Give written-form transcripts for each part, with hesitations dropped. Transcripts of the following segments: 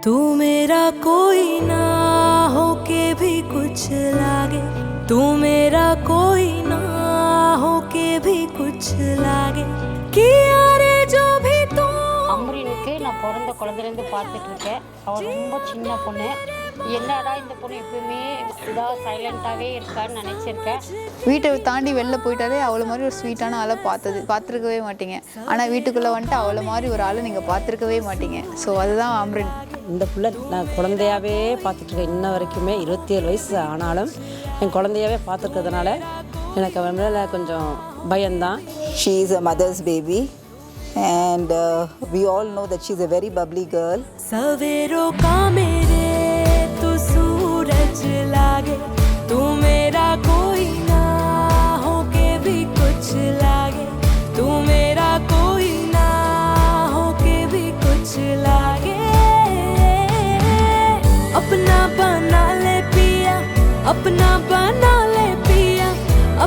तू मेरा कोई ना हो के भी कुछ लागे, तू मेरा कोई ना हो के भी कुछ लागे कि यारे जो भी तू। அம்ரீனுக்கு நான் பிறந்த குழந்தைலேருந்து பார்த்துட்டு இருக்கேன். அவள் ரொம்ப சின்ன பொண்ணு. என்னடா இந்த பொண்ணு எப்பவுமே இதாக சைலண்ட்டாகவே இருக்கான்னு நினச்சிருக்கேன். வீட்டை தாண்டி வெளில போயிட்டாலே அவ்வளோ மாதிரி ஒரு ஸ்வீட்டான ஆளை பார்த்துருக்கவே மாட்டீங்க. ஆனால் வீட்டுக்குள்ளே வந்துட்டு அவ்வளோ மாதிரி ஒரு ஆளை நீங்கள் பார்த்துருக்கவே மாட்டீங்க. ஸோ அதுதான் அம்ரின். இந்த பிள்ளை நான் குழந்தையாகவே பார்த்துட்ருக்கேன். இன்ன வரைக்குமே 27 வயசு ஆனாலும் என் குழந்தையாகவே பார்த்துருக்கிறதுனால எனக்கு அவன் மேலே கொஞ்சம் பயம்தான். She is a mother's baby and we all know that she's a very bubbly girl. सवेरों का मेरे तू सूरज लागे, तू मेरा कोई ना हो के भी कुछ लागे, तू मेरा कोई ना हो के भी कुछ लागे। अपना बना ले पिया, अपना बना ले पिया,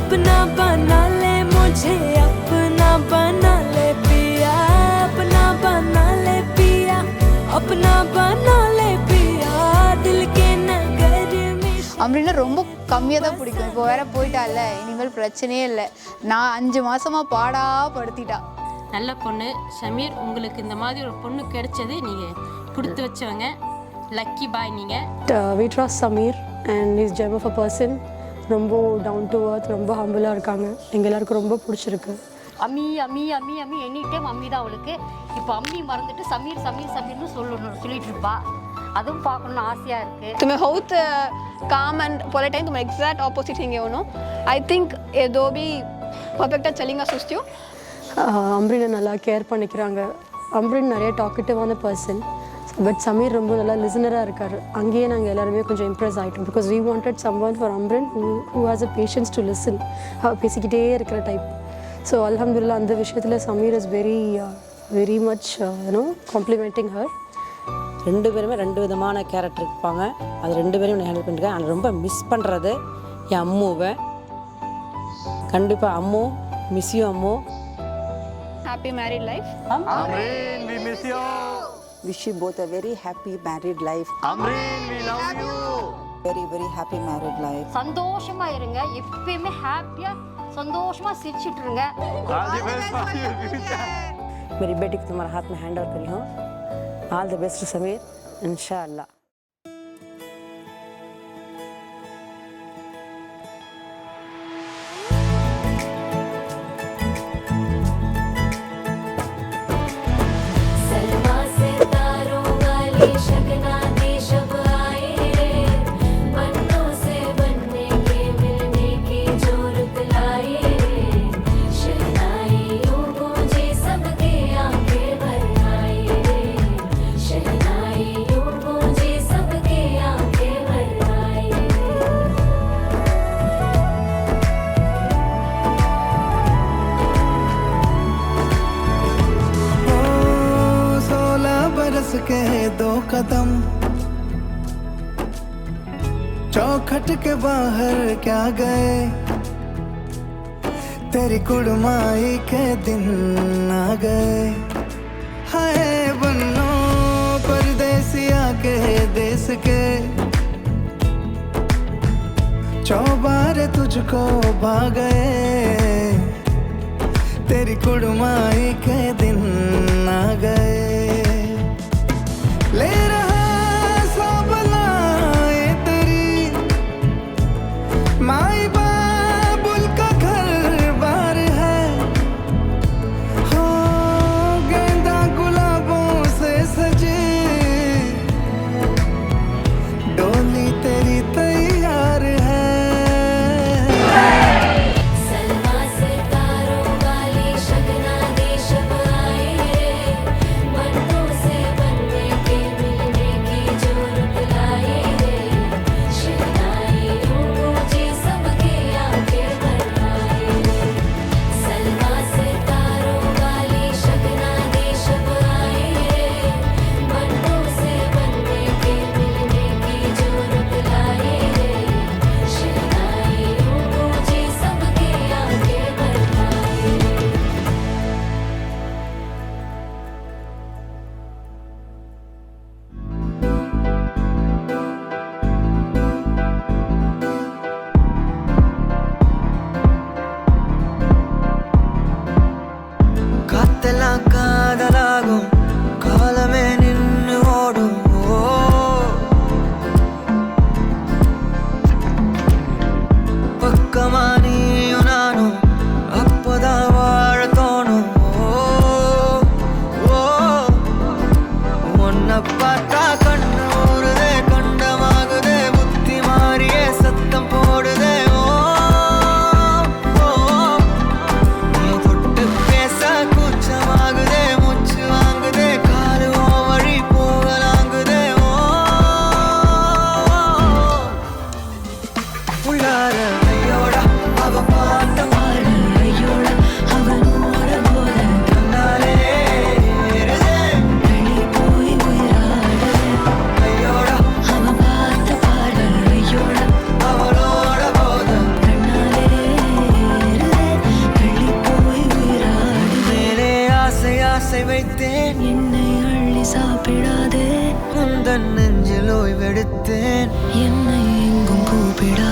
अपना बना ले मुझे, अपना बना ले पिया, अपना बना ले पिया, अपना बना ले पिया, दिल के नगर में। அம்ரின்னா ரொம்ப கம்மியாக தான் பிடிக்கும். இப்போ வேற போயிட்டால, இனிமேல் பிரச்சனையே இல்லை. நான் 5 மாசமாக படுத்திட்டா. நல்ல பொண்ணு ஷமீர், உங்களுக்கு இந்த மாதிரி ஒரு பொண்ணு கிடைச்சது நீங்கள் கொடுத்து வச்சவங்க. லக்கி பாய் நீங்கள். We trust Samir and he's gem of a person. ரொம்ப டவுன் டு earth, ரொம்ப ஹம்பிளாக இருக்காங்க. எங்கள் எல்லாருக்கும் ரொம்ப பிடிச்சிருக்கு. அம்மி அம்மி அம்மி அம்மி எனி டைம் அம்மி தான் அவளுக்கு. இப்போ அம்மி மறந்துட்டு சமீர் சமீர் சமீர்னு சொல்லிட்டு இருப்பா. அதுவும் பார்க்கணுன்னு ஆசையாக இருக்குது. तुम्हें बहुत काम एंड पोलाइट है, तुम एग्जैक्ट ऑपोजिट हैं हो नो. आई थिंक ये दो भी परफेक्टा चलेगा सोचती हूँ. அம்ரினை நல்லா கேர் பண்ணிக்கிறாங்க. அம்ரின் நிறைய டாக்கட்டிவான பர்சன். பட் சமீர் ரொம்ப நல்லா லிசனராக இருக்கார். அங்கேயே நாங்கள் எல்லாருமே கொஞ்சம் இம்ப்ரெஸ் ஆகிட்டோம். Because we wanted someone for Amreen who has a patience to listen. பேசிக்கிட்டே இருக்கிற டைப். ஸோ அல்ஹம்துலில்லாஹ் அந்த விஷயத்தில் Sameer is very much complementing her. 2 பேருமே 2 விதமான கேரக்டர் இருப்பாங்க. அது 2 பேரும் நான் ஹேண்டில் பண்ணிருக்கேன். ஆனால் ரொம்ப மிஸ் பண்ணுறது என் அம்முவை. கண்டிப்பாக Ammu, miss you Ammu. Happy married life. Amreen, we miss you. Wish you both a very happy married life. Amreen, we love you. Very, very happy married life. சந்தோஷமாக இருங்க, எப்பயுமே ஹாப்பியாக சந்தோஷமாக சிரிச்சிட்டு இருங்க. All the best for your future. मेरी बेटी को तुम्हारे हाथ में हैंड ओवर करी हूँ. ऑल द बेस्ट समीर, इंशाअल्लाह. के 2 कदम चौखट के बाहर क्या गए, तेरी कुड़माई के दिन आ गए। हाय बन्नो परदेसिया के देश के, चौबारे तुझको भा गए, तेरी कुड़माई के दिन आ गए। ले रहा सब लाए तेरी माई बाबुल का घर बार है, हो गेंदा गुलाबों से सजे, डोली तेरी तैयार है। शगना देश आए रे, बनों से बनने के मिलने உள்ளார ஐயோடா அவ பார்த்த பாரு ஐயோடா அவனோட போத கண்ணாலே ஏறுதே தள்ளி போய் உயிராடுதே ஐயோடா அவ பார்த்த பாரு ஐயோடா அவனோட போத கண்ணாலே ஏறுதே தள்ளி போய் உயிராடுதே மேலே ஆசை ஆசை வைத்தேன் என்னை அள்ளி சாப்பிடாதே உந்தன் நெஞ்சில் ஓய்வெடுத்தேன் என்னை எங்கும் கூப்பிடா